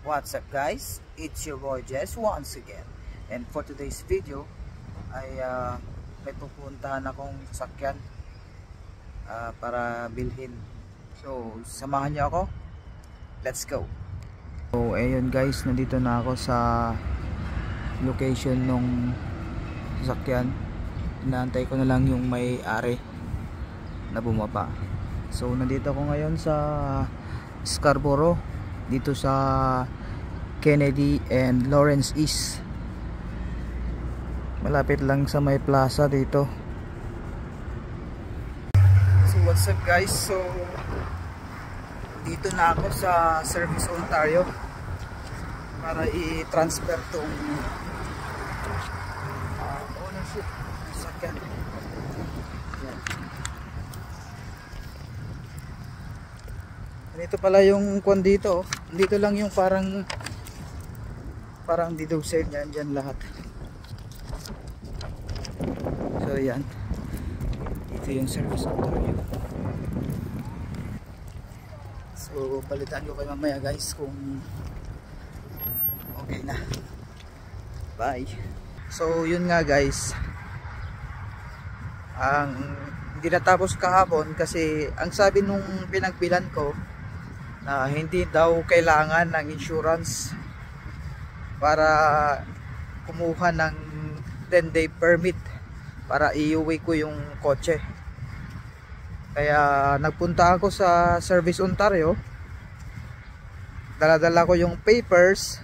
What's up guys, it's your boy Jess once again, and for today's video ay may pupuntahan akong sasakyan para bilhin. So samahan niyo ako, let's go. So ayun guys, nandito na ako sa location ng sasakyan. Inaantay ko na lang yung may-ari na bumaba. So nandito ako ngayon sa Scarborough, dito sa Kennedy and Lawrence East. Malapit lang sa may plaza dito. So what's up guys, so dito na ako sa Service Ontario para i-transfer tong ownership ng sasakyan. Ito pala yung kwan dito. Dito lang yung parang deducer niyan, dyan lahat. So yan, ito yung Service Ontario. So balitaan ko kayo mamaya guys kung okay na. Bye. So yun nga guys, hindi natapos kahapon kasi ang sabi nung pinagbilan ko na hindi daw kailangan ng insurance para kumuha ng 10-day permit para iuwi ko yung kotse. Kaya nagpunta ako sa Service Ontario, dala-dala ko yung papers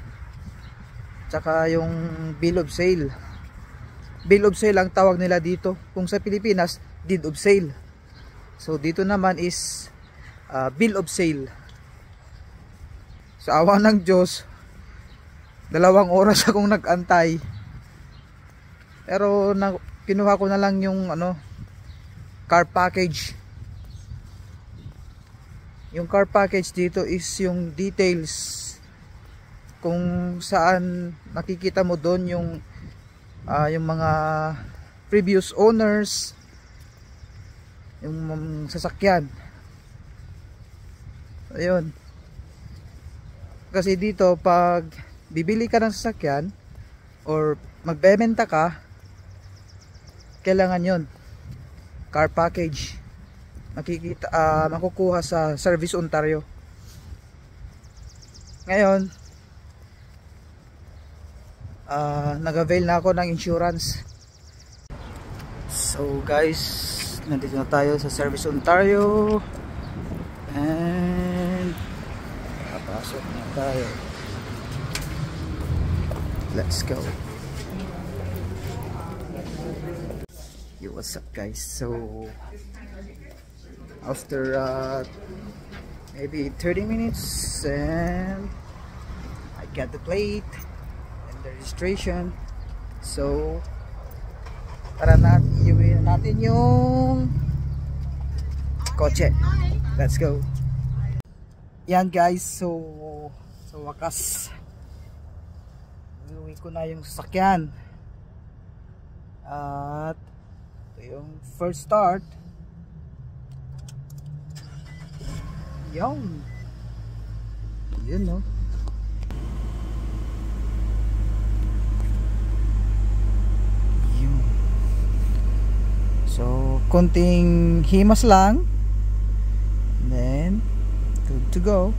tsaka yung bill of sale. Bill of sale ang tawag nila dito, kung sa Pilipinas deed of sale. So dito naman is bill of sale. Sa awa ng Diyos, 2 oras akong nag-antay. Pero kinuha ko na lang yung car package. Yung car package dito is yung details kung saan nakikita mo doon yung mga previous owners, yung sasakyan. Ayun. Kasi dito pag bibili ka ng sasakyan or magbebenta ka, kailangan yon car package. Makikita, makukuha sa Service Ontario. Ngayon nag-avail na ako ng insurance. So guys, nandito na tayo sa Service Ontario and papasok na tayo. Let's go. Yo, what's up guys? So after maybe 30 minutes and I got the plate and the registration. So para iuwi natin yung kotse. Let's go. Yan guys, so sa wakas iuwi ko na yung sasakyan. At ito yung first start. Yun no. Yun. So konting himas lang, then good to go.